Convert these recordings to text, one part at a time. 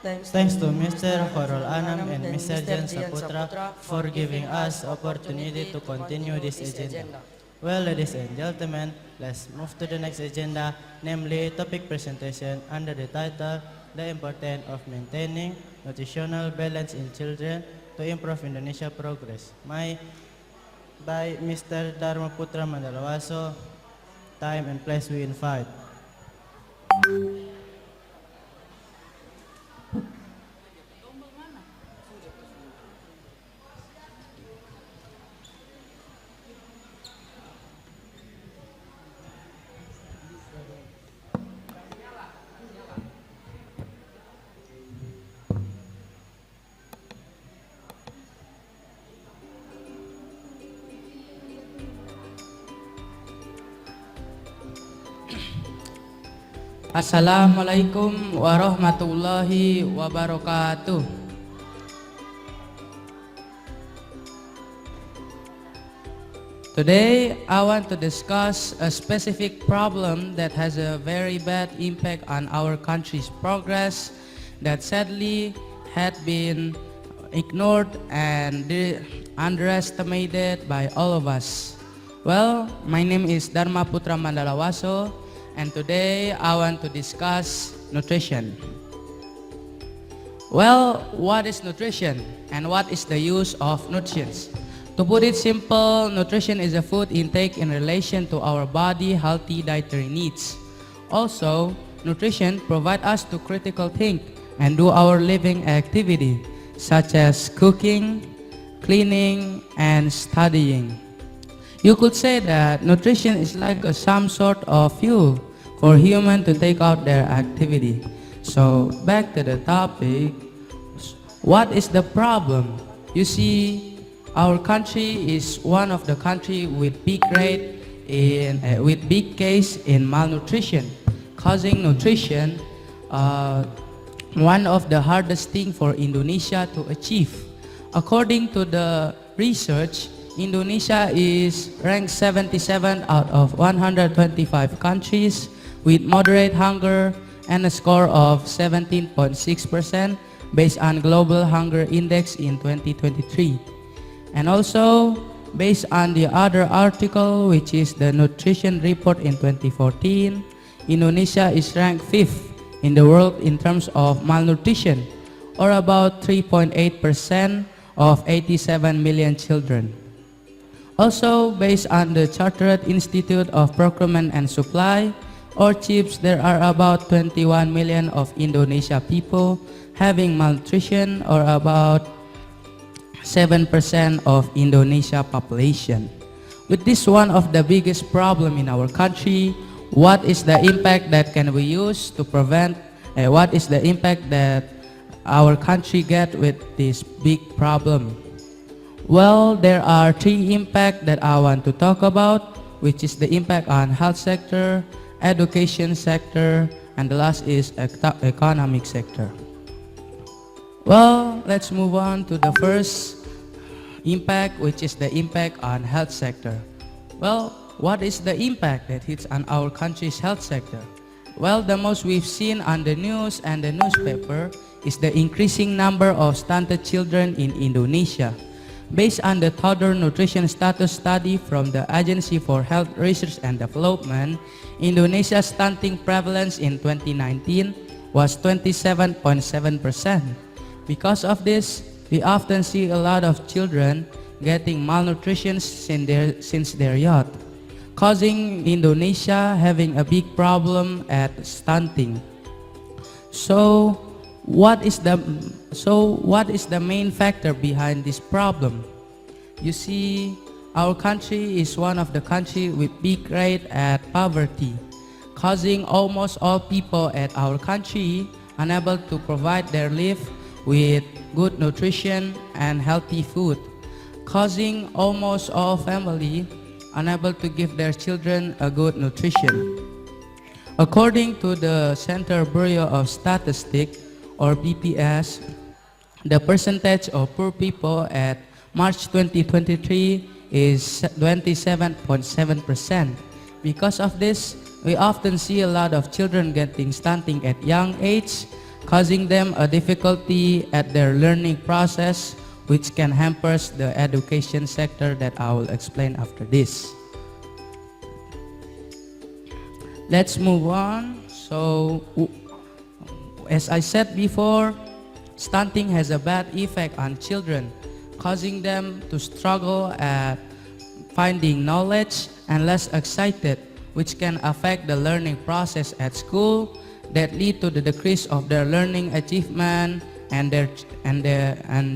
Thanks to Mr. Horol Anam and Mr. Jan Saputra for giving us opportunity to continue this agenda. Well, ladies and gentlemen, let's move to the next agenda, namely topic presentation under the title, The Importance of Maintaining Nutritional Balance in Children to Improve Indonesia Progress. By Mr. Dharma Putra Waso. Time and place we invite. Assalamualaikum warahmatullahi wabarakatuh. Today, I want to discuss a specific problem that has a very bad impact on our country's progress that sadly had been ignored and underestimated by all of us. Well, my name is Dharma Putra Waso, and today I want to discuss nutrition. Well, what is nutrition and what is the use of nutrients? To put it simple, nutrition is a food intake in relation to our body healthy dietary needs. Also, nutrition provides us to critical think and do our living activity such as cooking, cleaning, and studying. You could say that nutrition is like some sort of fuel for humans to take out their activity. So back to the topic, what is the problem? You see, our country is one of the country with big case in malnutrition, causing nutrition one of the hardest thing for Indonesia to achieve. According to the research, Indonesia is ranked 77 out of 125 countries with moderate hunger and a score of 17.6% based on Global Hunger Index in 2023. And also, based on the other article, which is the Nutrition Report in 2014, Indonesia is ranked 5th in the world in terms of malnutrition, or about 3.8% of 87 million children. Also, based on the Chartered Institute of Procurement and Supply, or CHIPS, there are about 21 million of Indonesia people having malnutrition, or about 7% of Indonesia population. With this one of the biggest problem in our country, what is the impact that can we use to prevent, what is the impact that our country get with this big problem? Well, there are 3 impacts that I want to talk about, which is the impact on health sector, education sector, and the last is economic sector. Well, let's move on to the first impact, which is the impact on health sector. Well, what is the impact that hits on our country's health sector? Well, the most we've seen on the news and the newspaper is the increasing number of stunted children in Indonesia. Based on the toddler nutrition status study from the Agency for Health Research and Development, Indonesia's stunting prevalence in 2019 was 27.7%. Because of this, we often see a lot of children getting malnutrition since their youth, causing Indonesia having a big problem at stunting. So what is the main factor behind this problem? You see, our country is one of the countries with big rate at poverty, causing almost all people at our country unable to provide their life with good nutrition and healthy food, causing almost all family unable to give their children a good nutrition. According to the Center Bureau of Statistics, or BPS, the percentage of poor people at March 2023 is 27.7%. Because of this, we often see a lot of children getting stunting at young age, causing them a difficulty at their learning process, which can hamper the education sector that I will explain after this. Let's move on. So, as I said before, stunting has a bad effect on children, causing them to struggle at finding knowledge and less excited, which can affect the learning process at school, that lead to the decrease of their learning achievement, and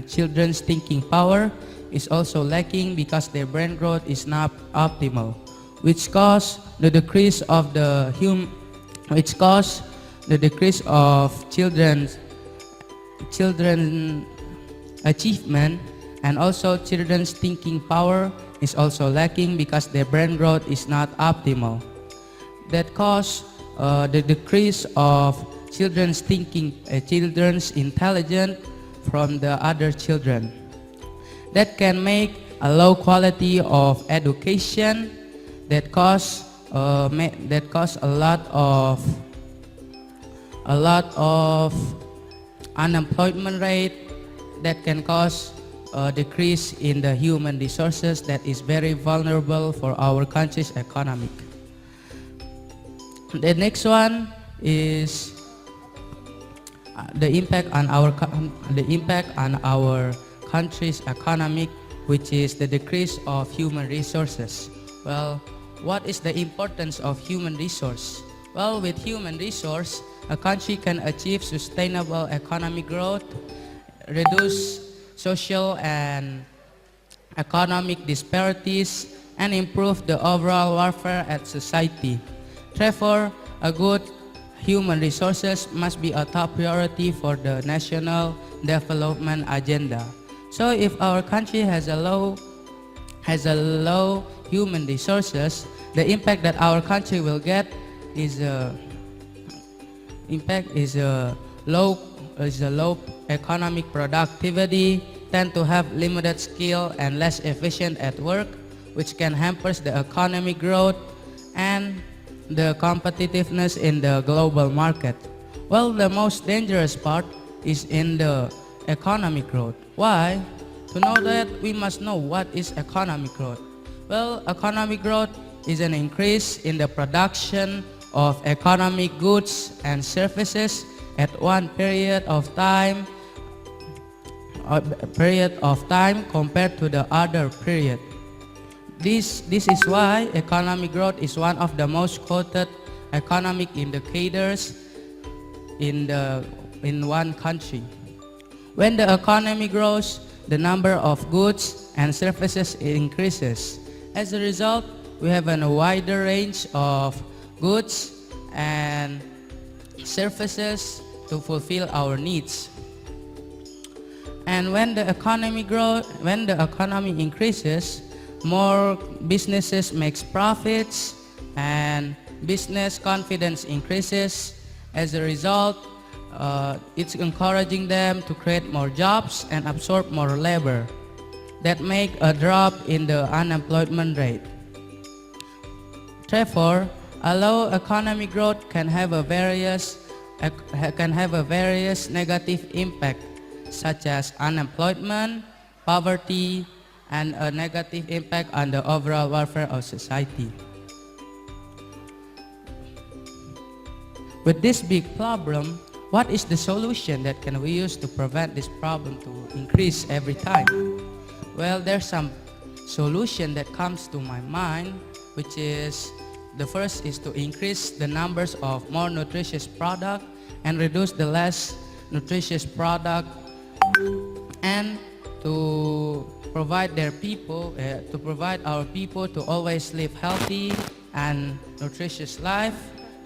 children's thinking power is also lacking because their brain growth is not optimal, which cause the decrease of children's achievement, and also children's thinking power is also lacking because their brain growth is not optimal. That cause the decrease of children's intelligence from the other children. That can make a low quality of education, that cause a lot of unemployment rate, that can cause a decrease in the human resources that is very vulnerable for our country's economic. The next one is the impact on our country's economic, which is the decrease of human resources. Well, what is the importance of human resource? Well, with human resource, a country can achieve sustainable economic growth, reduce social and economic disparities, and improve the overall welfare at society. Therefore, a good human resources must be a top priority for the national development agenda. So if our country has a low human resources, the impact that our country will get is a low economic productivity, tend to have limited skill and less efficient at work, which can hamper the economic growth and the competitiveness in the global market. Well, the most dangerous part is in the economic growth. Why? To know that, we must know what is economic growth. Well, economic growth is an increase in the production of economic goods and services at one period of time compared to the other period. This is why economic growth is one of the most quoted economic indicators in one country. When the economy grows, the number of goods and services increases. As a result, we have a wider range of goods and services to fulfill our needs. And when the economy increases, more businesses makes profits and business confidence increases. As a result, it's encouraging them to create more jobs and absorb more labor. That make a drop in the unemployment rate. Therefore, a low economic growth can have a various negative impact, such as unemployment, poverty, and a negative impact on the overall welfare of society. With this big problem, what is the solution that can we use to prevent this problem to increase every time? Well, there's some solution that comes to my mind, which is the first is to increase the numbers of more nutritious product and reduce the less nutritious product, and to provide our people to always live healthy and nutritious life.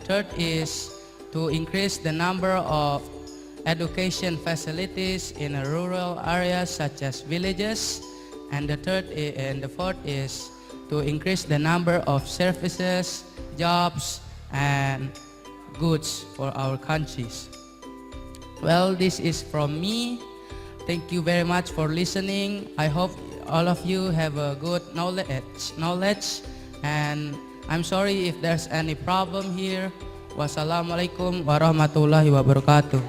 Third is to increase the number of education facilities in rural areas such as villages. And the fourth is to increase the number of services, jobs, and goods for our countries. Well, this is from me. Thank you very much for listening. I hope all of you have a good knowledge, and I'm sorry if there's any problem here. Wassalamualaikum warahmatullahi wabarakatuh.